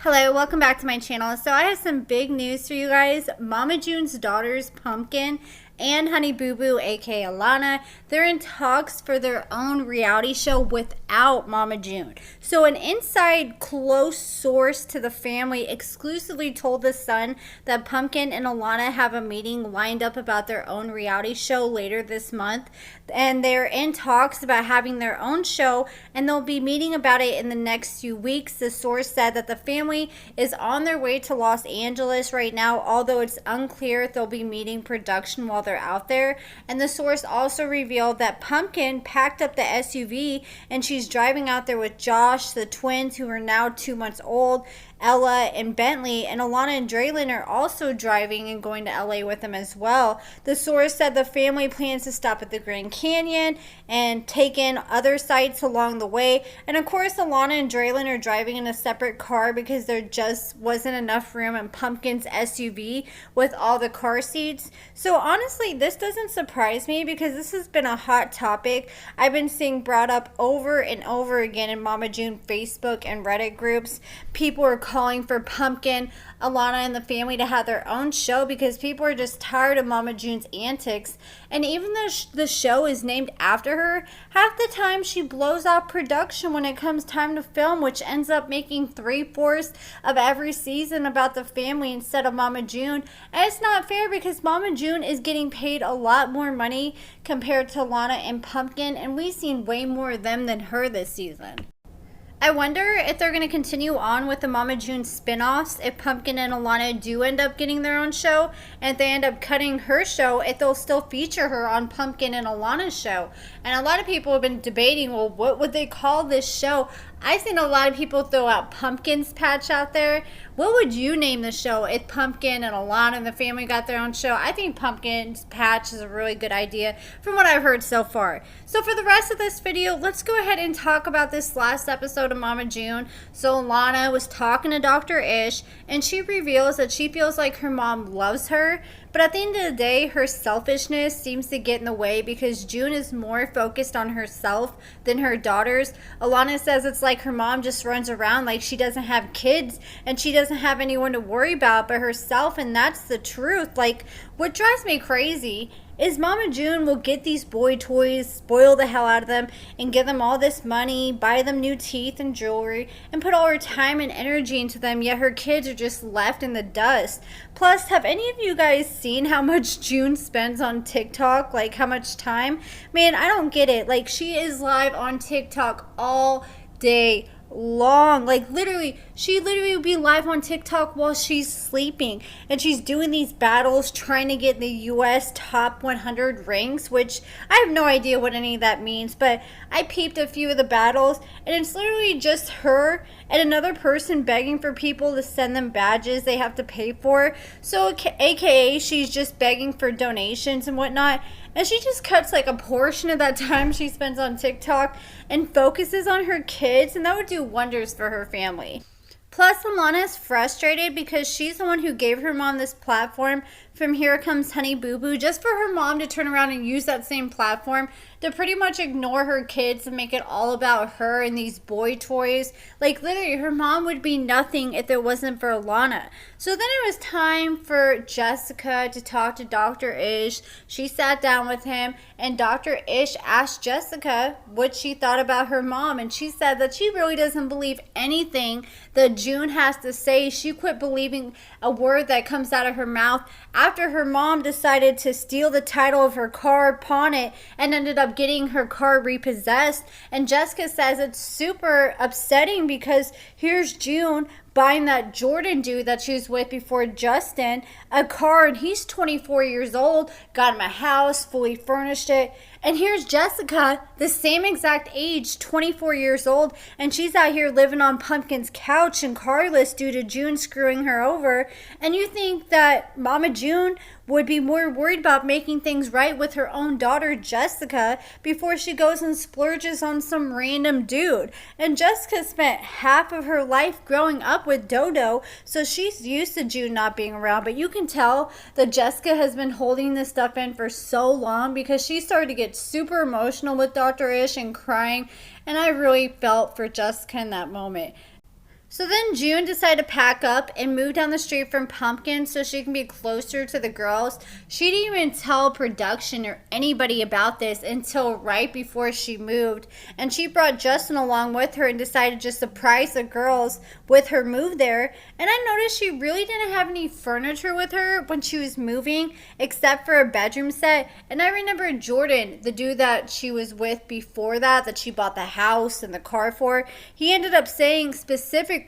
Hello, welcome back to my channel. So I have some big news for you guys. Mama June's daughters, Pumpkin and Honey Boo Boo, aka Alana, they're in talks for their own reality show without Mama June. So an inside close source to the family exclusively told The Sun that Pumpkin and Alana have a meeting lined up about their own reality show later this month. And they're in talks about having their own show, and they'll be meeting about it in the next few weeks. The source said that the family is on their way to Los Angeles right now, although it's unclear if they'll be meeting production while they're out there. And the source also revealed that Pumpkin packed up the SUV and she's driving out there with Josh, the twins, who are now 2 months old, Ella and Bentley, and Alana and Draylon are also driving and going to LA with them as well. The source said the family plans to stop at the Grand Canyon and take in other sites along the way. And of course, Alana and Draylon are driving in a separate car because there just wasn't enough room in Pumpkin's SUV with all the car seats. So honestly, this doesn't surprise me because this has been a hot topic I've been seeing brought up over and over again in Mama June Facebook and Reddit groups. People are calling for Pumpkin, Alana, and the family to have their own show because people are just tired of Mama June's antics. And even though the show is named after her, half the time she blows out production when it comes time to film, which ends up making 3/4 of every season about the family instead of Mama June. And it's not fair because Mama June is getting paid a lot more money compared to Alana and Pumpkin, and we've seen way more of them than her this season. I wonder if they're going to continue on with the Mama June spinoffs if Pumpkin and Alana do end up getting their own show, and if they end up cutting her show, if they'll still feature her on Pumpkin and Alana's show. And a lot of people have been debating, well, what would they call this show? I've seen a lot of people throw out Pumpkin's Patch out there. What would you name the show if Pumpkin and Alana and the family got their own show? I think Pumpkin's Patch is a really good idea from what I've heard so far. So for the rest of this video, let's go ahead and talk about this last episode of Mama June. So Alana was talking to Dr. Ish, and she reveals that she feels like her mom loves her, but at the end of the day, her selfishness seems to get in the way because June is more focused on herself than her daughters. Alana says it's like her mom just runs around like she doesn't have kids and she doesn't have anyone to worry about but herself, and that's the truth. Like, what drives me crazy is Mama June will get these boy toys, spoil the hell out of them, and give them all this money, buy them new teeth and jewelry, and put all her time and energy into them, yet her kids are just left in the dust. Plus, have any of you guys seen how much June spends on TikTok? Like, how much time? Man, I don't get it. Like, she is live on TikTok all day long. Like, literally, she literally would be live on TikTok while she's sleeping, and she's doing these battles trying to get the US top 100 rings, which I have no idea what any of that means, but I peeped a few of the battles, and it's literally just her and another person begging for people to send them badges they have to pay for. So aka she's just begging for donations and whatnot, and she just cuts like a portion of that time she spends on TikTok and focuses on her kids, and that would do wonders for her family. Plus, Alana is frustrated because she's the one who gave her mom this platform from Here Comes Honey Boo Boo, just for her mom to turn around and use that same platform to pretty much ignore her kids and make it all about her and these boy toys. Like, literally, her mom would be nothing if it wasn't for Alana. So then it was time for Jessica to talk to Dr. Ish. She sat down with him, and Dr. Ish asked Jessica what she thought about her mom, and she said that she really doesn't believe anything that June has to say. She quit believing a word that comes out of her mouth after her mom decided to steal the title of her car, pawn it, and ended up getting her car repossessed. And Jessica says it's super upsetting because here's June buying that Jordan dude that she was with before, Justin, a car, and he's 24 years old, got him a house, fully furnished it. And here's Jessica, the same exact age, 24 years old, and she's out here living on Pumpkin's couch and carless due to June screwing her over. And you think that Mama June would be more worried about making things right with her own daughter, Jessica, before she goes and splurges on some random dude. And Jessica spent half of her life growing up with Dodo, so she's used to June not being around. But you can tell that Jessica has been holding this stuff in for so long because she started to get super emotional with Dr. Ish and crying, and I really felt for Jessica in that moment. So then June decided to pack up and move down the street from Pumpkin so she can be closer to the girls. She didn't even tell production or anybody about this until right before she moved. And she brought Justin along with her and decided to just surprise the girls with her move there. And I noticed she really didn't have any furniture with her when she was moving except for a bedroom set. And I remember Jordan, the dude that she was with before that she bought the house and the car for, he ended up saying specifically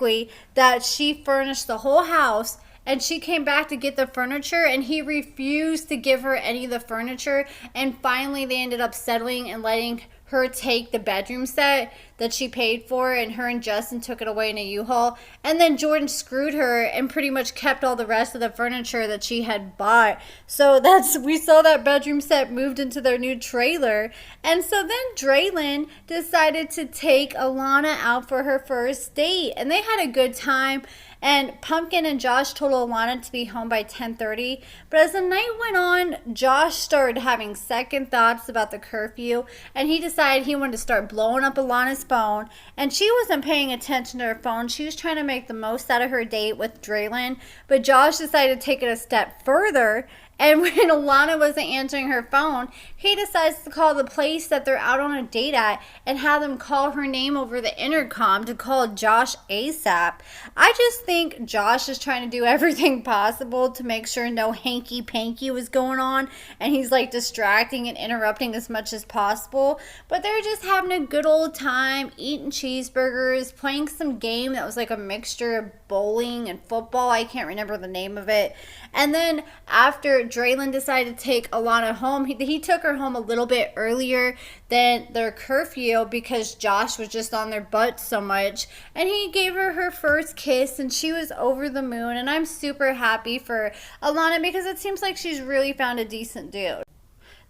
that she furnished the whole house, and she came back to get the furniture and he refused to give her any of the furniture. And finally they ended up settling and letting her take the bedroom set that she paid for, and her and Justin took it away in a U-Haul. And then Jordan screwed her and pretty much kept all the rest of the furniture that she had bought. So we saw that bedroom set moved into their new trailer. And so then Draylon decided to take Alana out for her first date, and they had a good time. And Pumpkin and Josh told Alana to be home by 10:30. But as the night went on, Josh started having second thoughts about the curfew, and he decided he wanted to start blowing up Alana's phone. And she wasn't paying attention to her phone. She was trying to make the most out of her date with Draylon. But Josh decided to take it a step further. And when Alana wasn't answering her phone, he decides to call the place that they're out on a date at and have them call her name over the intercom to call Josh ASAP. I just think Josh is trying to do everything possible to make sure no hanky-panky was going on, and he's like distracting and interrupting as much as possible. But they're just having a good old time, eating cheeseburgers, playing some game that was like a mixture of bowling and football. I can't remember the name of it. And then after Draylon decided to take Alana home, he took her home a little bit earlier than their curfew because Josh was just on their butt so much. And he gave her her first kiss, and she was over the moon. And I'm super happy for Alana because it seems like she's really found a decent dude.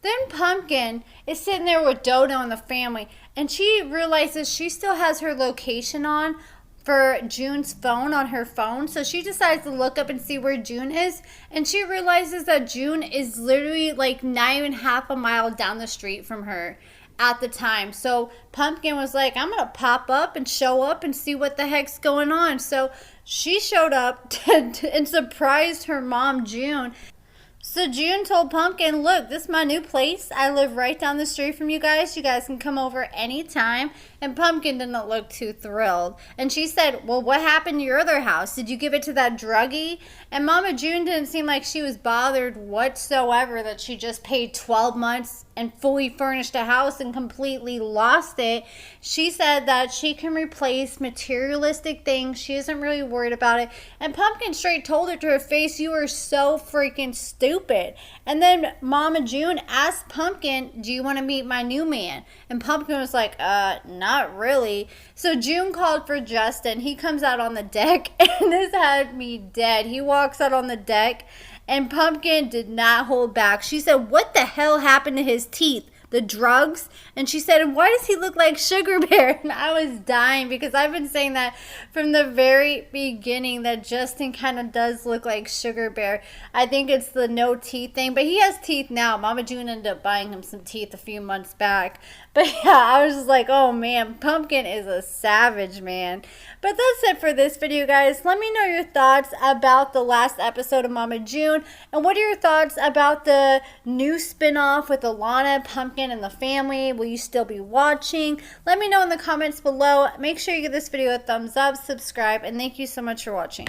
Then Pumpkin is sitting there with Dodo and the family, and she realizes she still has her location on for June's phone on her phone. So she decides to look up and see where June is, and she realizes that June is literally like not even half a mile down the street from her at the time. So Pumpkin was like, I'm gonna pop up and show up and see what the heck's going on. So she showed up and surprised her mom, June. So June told Pumpkin, look, this is my new place. I live right down the street from you guys. You guys can come over anytime. And Pumpkin didn't look too thrilled. And she said, well, what happened to your other house? Did you give it to that druggie? And Mama June didn't seem like she was bothered whatsoever that she just paid 12 months and fully furnished a house and completely lost it. She said that she can replace materialistic things. She isn't really worried about it. And Pumpkin straight told her to her face, you are so freaking stupid. And then Mama June asked Pumpkin, do you want to meet my new man? And Pumpkin was like, not really. So June called for Justin. He comes out on the deck, and this had me dead. He walks out on the deck, and Pumpkin did not hold back. She said, what the hell happened to his teeth? The drugs? And she said, why does he look like Sugar Bear? And I was dying because I've been saying that from the very beginning, that Justin kind of does look like Sugar Bear. I think it's the no teeth thing, but he has teeth now. Mama June ended up buying him some teeth a few months back. But yeah, I was just like, oh man, Pumpkin is a savage, man. But that's it for this video, guys. Let me know your thoughts about the last episode of Mama June, and what are your thoughts about the new spinoff with Alana, Pumpkin, and the family? Will you still be watching? Let me know in the comments below. Make sure you give this video a thumbs up, subscribe, and thank you so much for watching.